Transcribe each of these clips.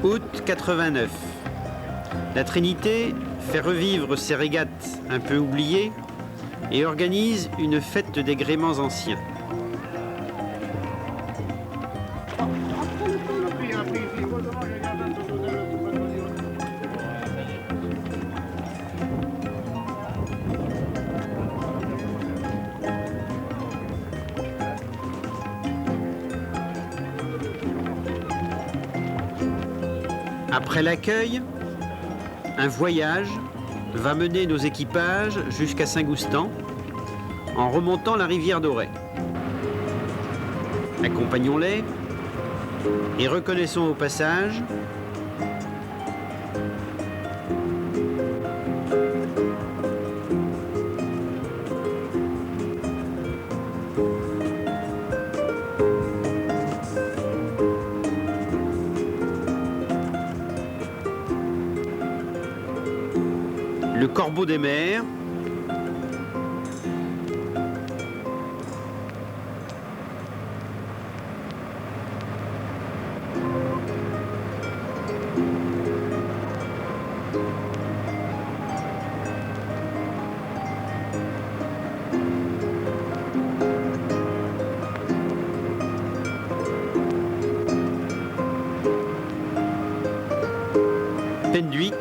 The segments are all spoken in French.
Août 89. La Trinité fait revivre ses régates un peu oubliées et organise une fête des gréements anciens. Après l'accueil, un voyage va mener nos équipages jusqu'à Saint-Goustan en remontant la rivière d'Auray. Accompagnons-les et reconnaissons au passage le corbeau des mers, Penduic,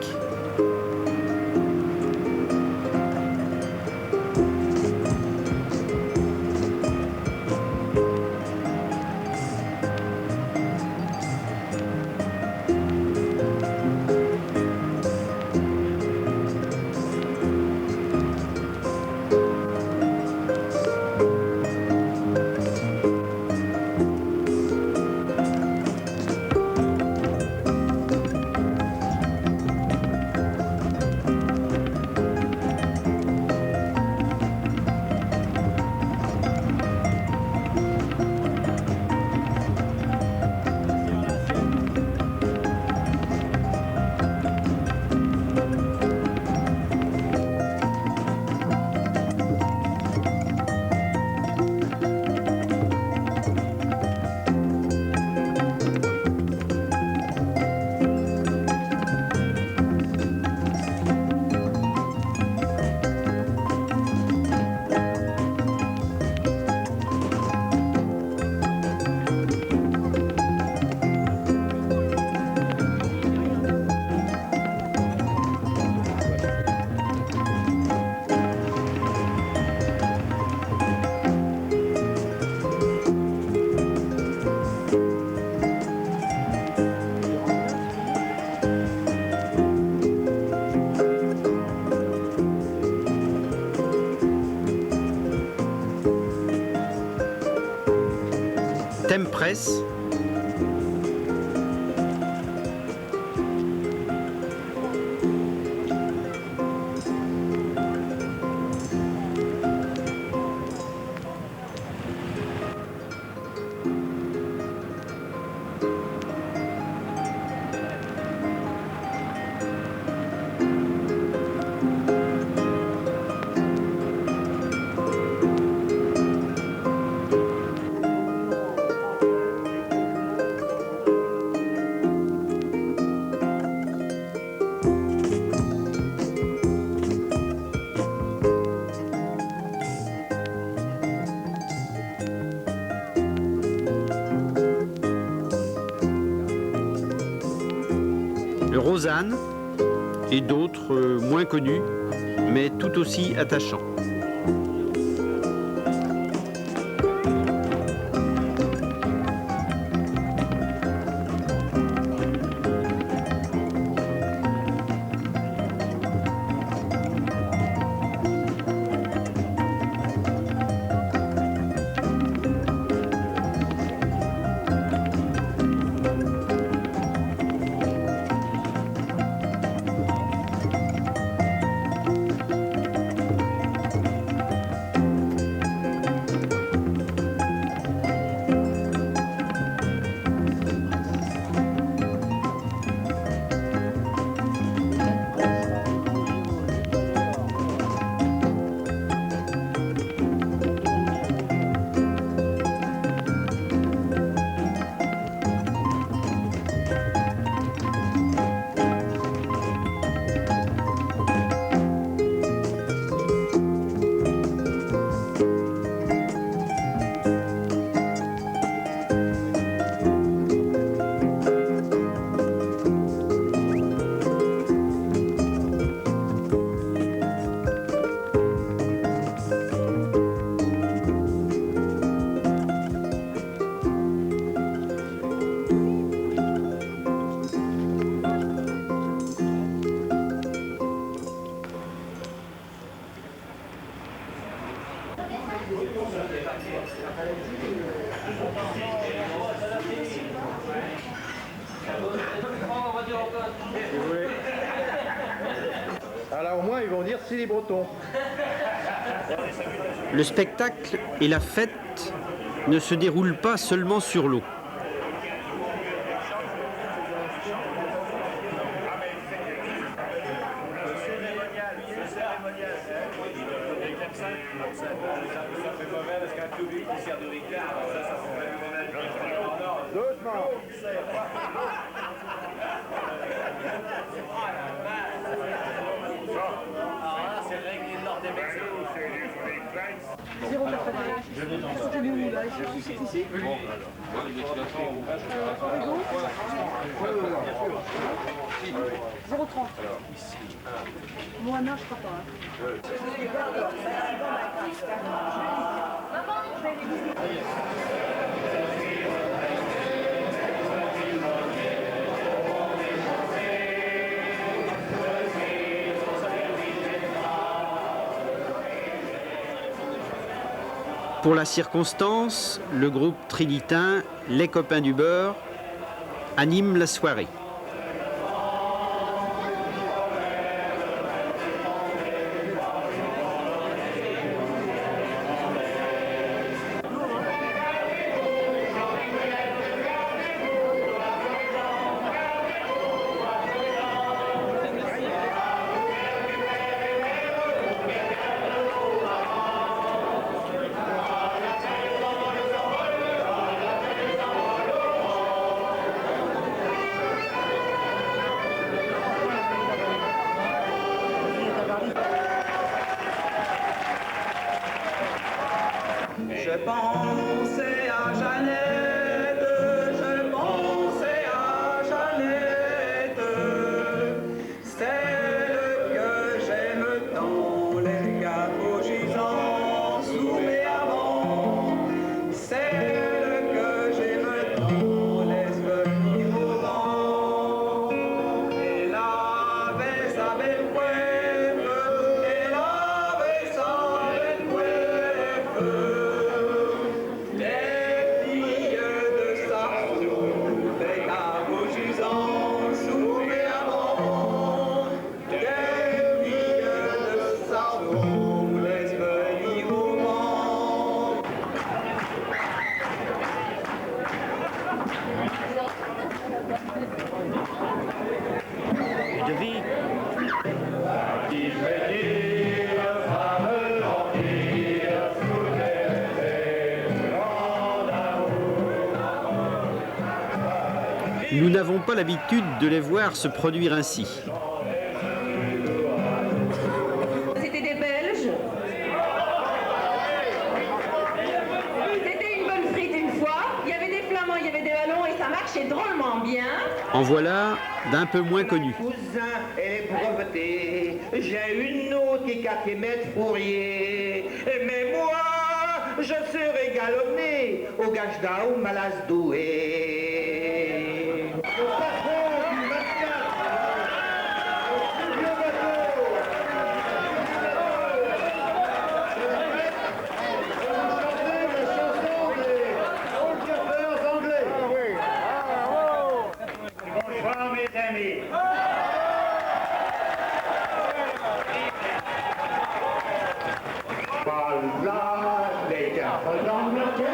Tempresse, le Rosanne et d'autres moins connus, mais tout aussi attachants. ils vont dire c'est les Bretons. Le spectacle et la fête ne se déroulent pas seulement sur l'eau. Moi non, je crois pas. Pour la circonstance, le groupe trinitain Les Copains du Beurre anime la soirée. Je pensais à Jeannette, je pensais à Jeannette, celle que j'aime tant, les gâteaux gisants sous mes amants, celle que j'aime tant, les feuilles au vent. Elle avait sa belle coiffe, elle avait sa belle coiffe. Nous n'avons pas l'habitude de les voir se produire ainsi. C'était des Belges. C'était une bonne frite une fois. Il y avait des flamands, il y avait des ballons et ça marchait drôlement bien. En voilà d'un peu moins connus. Cousin, elle est brevetée. J'ai une autre qui a fait mettre fourrier. Mais moi, je serai galonné au gajda ou malasdoué. Bonsoir mes amis. Voilà les gaffes d'Angleterre.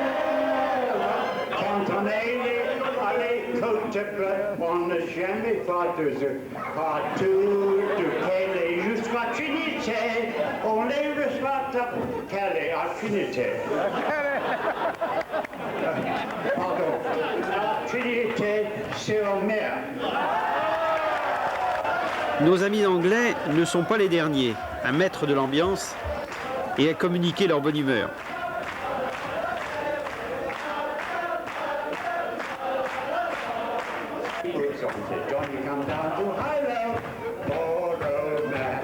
Quand on est à l'école de bleu, on n'a jamais fait partout de Calais jusqu'à Trinité. On les reçoit à Calais à Trinité. Pardon, à Trinité sur mer. Nos amis anglais ne sont pas les derniers à mettre de l'ambiance et à communiquer leur bonne humeur. Johnny come down to hello, poor old man.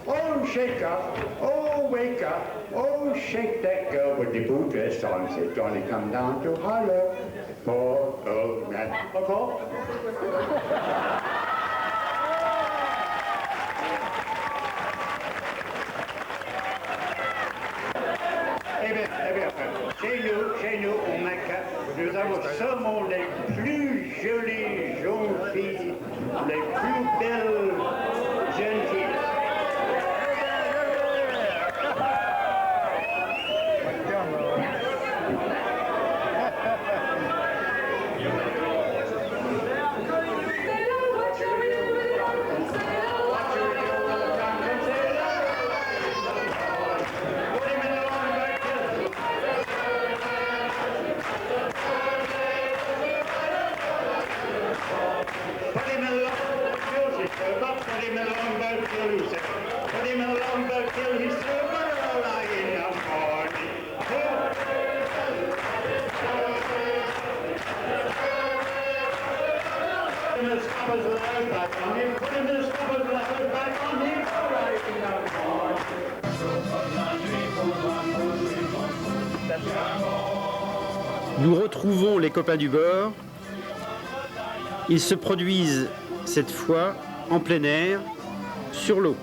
Oh, shake up, oh, wake up, oh, shake that girl with the blue dress on. Said Johnny come down to hello, poor old man. Encore? Eh bien, chez nous, au Maca, nous avons seulement les plus jolies jeunes filles, les plus belles jeunes filles. him the scupper's leather back on him, put him the scupper's leather back on him, all right, you know. Nous retrouvons les copains du bord. Ils se produisent cette fois en plein air, sur l'eau.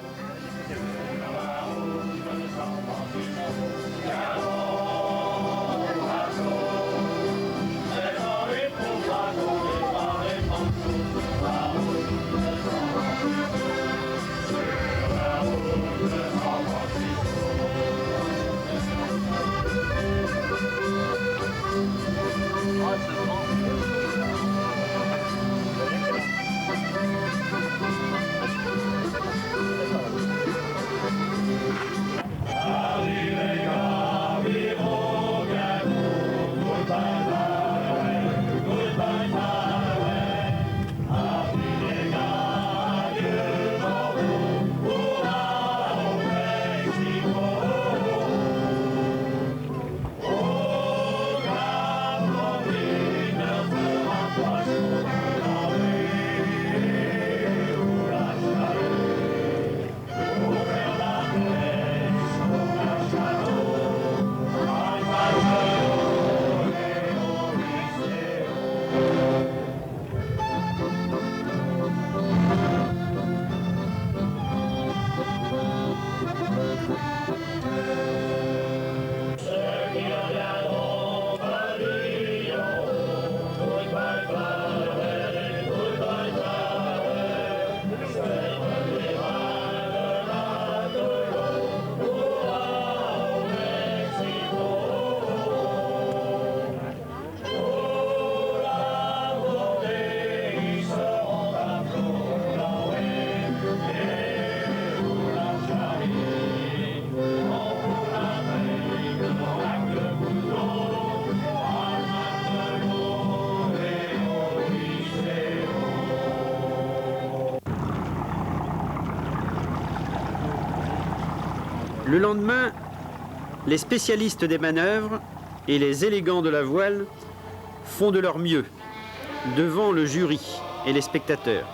Le lendemain, les spécialistes des manœuvres et les élégants de la voile font de leur mieux devant le jury et les spectateurs.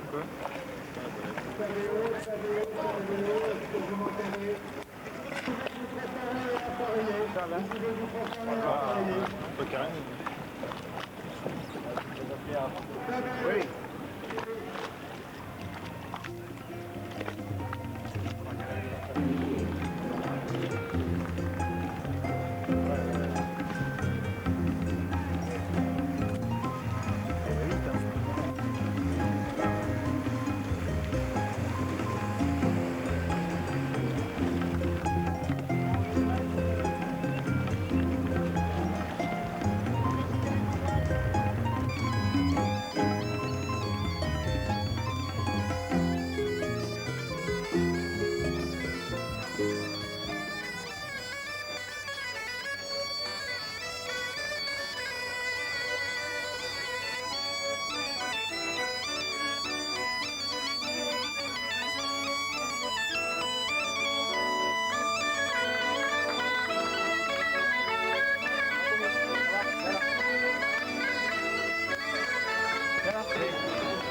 «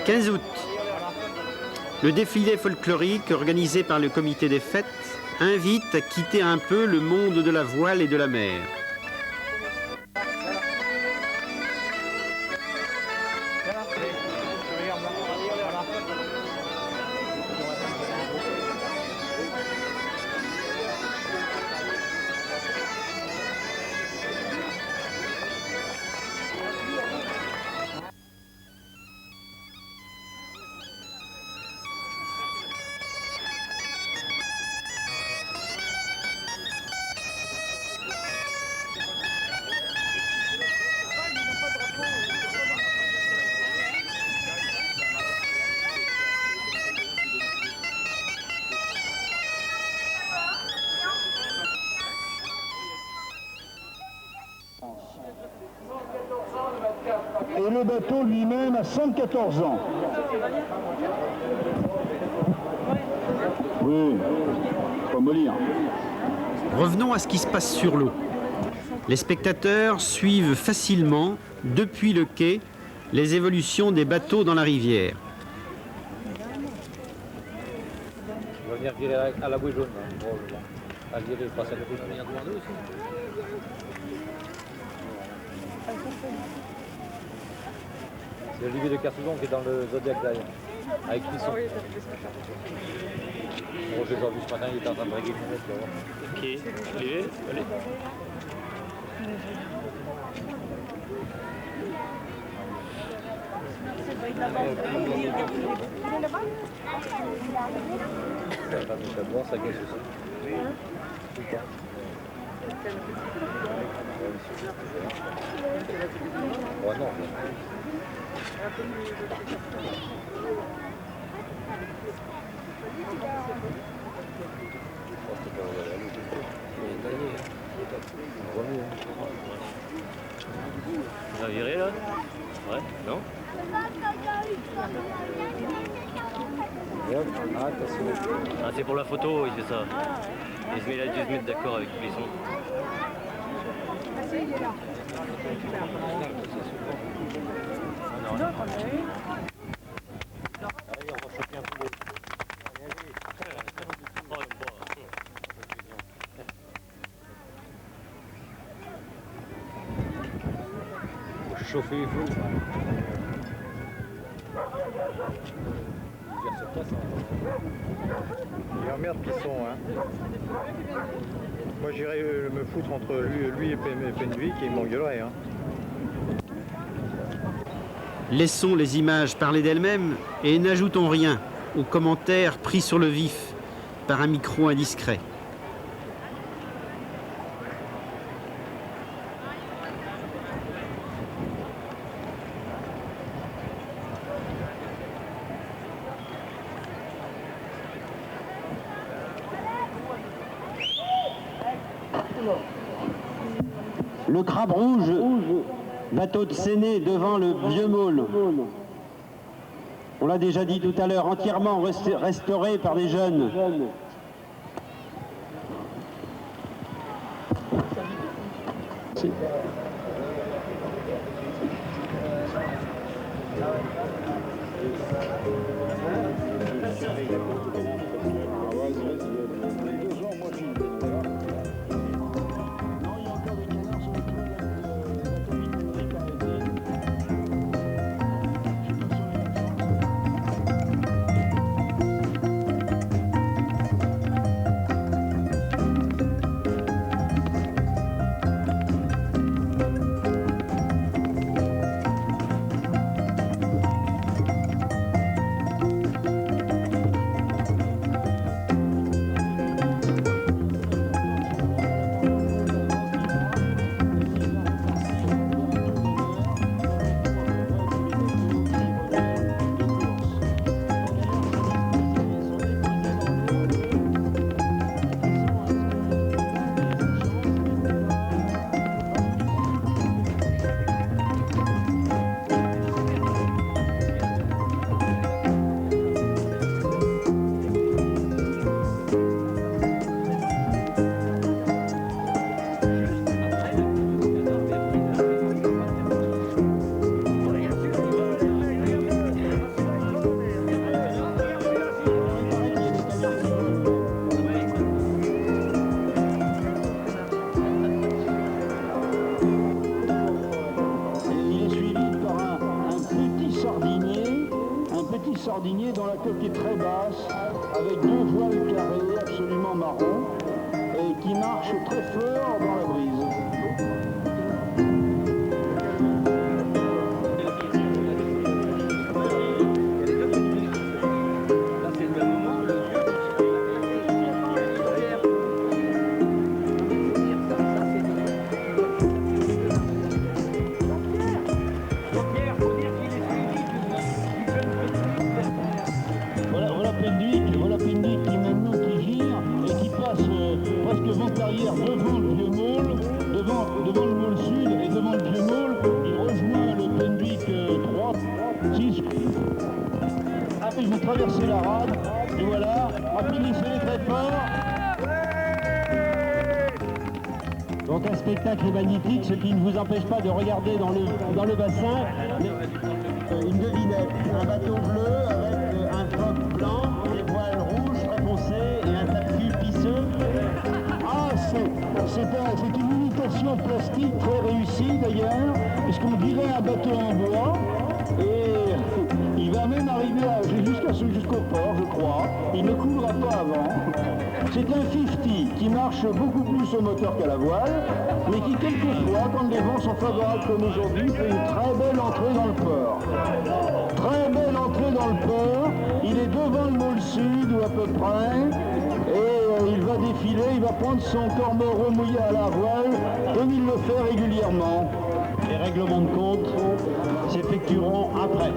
15 août. Le défilé folklorique organisé par le comité des fêtes invite à quitter un peu le monde de la voile et de la mer. Et le bateau lui-même a 114 ans. Oui, faut me lire. Revenons à ce qui se passe sur l'eau. Les spectateurs suivent facilement, depuis le quai, les évolutions des bateaux dans la rivière. On va venir virer à la bouée jaune, probablement. À virer, passer à la bouée jaune, demander aussi. C'est Olivier de Kersauzon qui est dans le Zodiac derrière, avec Clisson. Bon, je l'ai déjà vu ce matin, il était en train de draguer une lunette là-bas. Ok, Olivier, allez. Ça va nous faire boire, ça casse aussi. Tout le temps. Oh non. On va virer là? Ouais, non? Ah, c'est pour la photo, il fait ça. Il a dû se mettre d'accord avec Clisson. Chauffer les fous. Il emmerde Clisson, hein. Moi j'irais me foutre entre lui et Penduic et il m'engueulerait, hein. Laissons les images parler d'elles-mêmes et n'ajoutons rien aux commentaires pris sur le vif par un micro indiscret. Le Crabe Rouge, bateau de Séné devant le Vieux Môle. On l'a déjà dit tout à l'heure, entièrement restauré par des jeunes. Sardinier dont la coque est très basse, avec deux voiles carrées absolument marron, et qui marche très fort dans la brise. Voilà Penduic qui maintenant qui gire et qui passe presque vent arrière devant le vieux môle, devant le môle sud et devant le vieux môle. Il rejoint le Penduic 3, 6. Après ils vont traverser la rade et voilà, applaudissez très fort. Donc un spectacle magnifique, ce qui ne vous empêche pas de regarder dans le bassin une devinette, un bateau bleu avec un phoque blanc, des voiles rouges très foncées et un tas-de-cul pisseux. Ah, c'est une imitation plastique très réussie d'ailleurs, puisqu'on dirait un bateau en bois, et il va même arriver jusqu'au port, je crois. Il ne coulera pas avant. C'est un 50 qui marche beaucoup plus au moteur qu'à la voile, mais qui quelquefois, quand les vents sont favorables comme aujourd'hui, fait une très belle entrée dans le port. Très belle entrée dans le port. Il est devant le môle sud ou à peu près, et il va défiler, il va prendre son corbeau mouillé à la voile, comme il le fait régulièrement. Les règlements de compte s'effectueront après.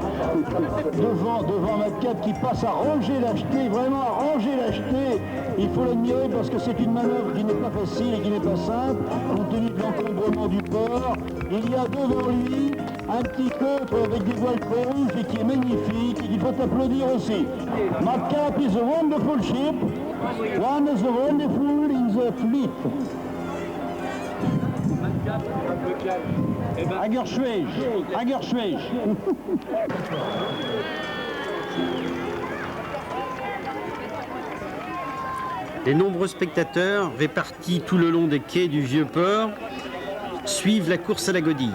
Devant Madcap qui passe à ranger la jetée, vraiment à ranger la jetée. Il faut l'admirer parce que c'est une manœuvre qui n'est pas facile et qui n'est pas simple, compte tenu de l'encombrement du port. Il y a devant lui un petit coffre avec des voiles très rouges et qui est magnifique et qu'il faut applaudir aussi. Madcap is a wonderful ship, one is a wonderful in the fleet. Agerschweig. Les nombreux spectateurs, répartis tout le long des quais du Vieux-Port, suivent la course à la godille.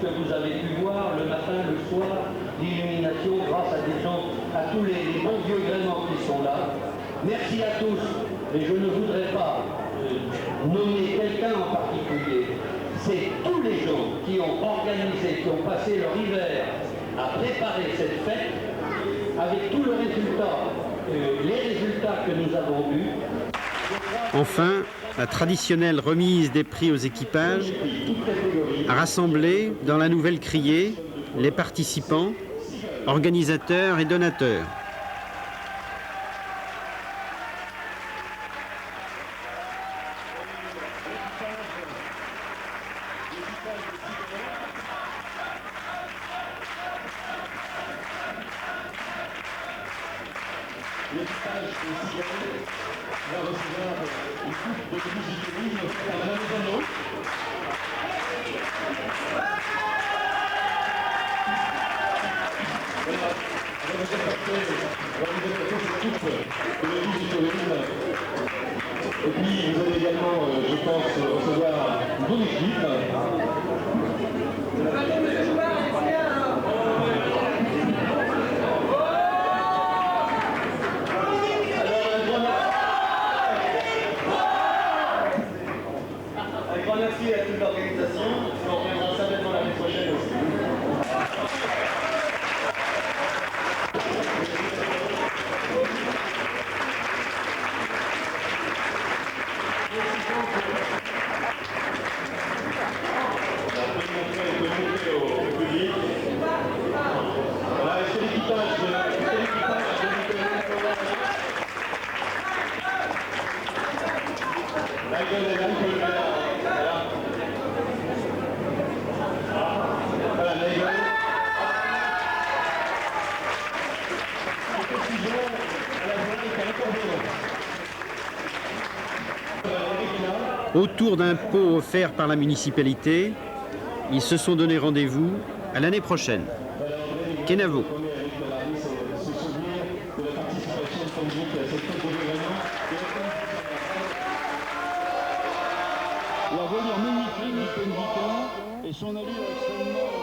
que vous avez pu voir le matin, le soir, d'illumination grâce à des gens, à tous les bons vieux gréments qui sont là. Merci à tous, mais je ne voudrais pas nommer quelqu'un en particulier. C'est tous les gens qui ont organisé, qui ont passé leur hiver à préparer cette fête, avec tous les résultats que nous avons eus. Enfin, la traditionnelle remise des prix aux équipages a rassemblé dans la nouvelle criée les participants, organisateurs et donateurs. Et puis vous allez également, je pense, recevoir une bonne équipe. Un grand merci à toute l'organisation. On reviendra certainement l'année prochaine aussi. Autour d'un pot offert par la municipalité, ils se sont donné rendez-vous à l'année prochaine. Kenavo. La voilière magnifique du Penvican et son allure extrêmement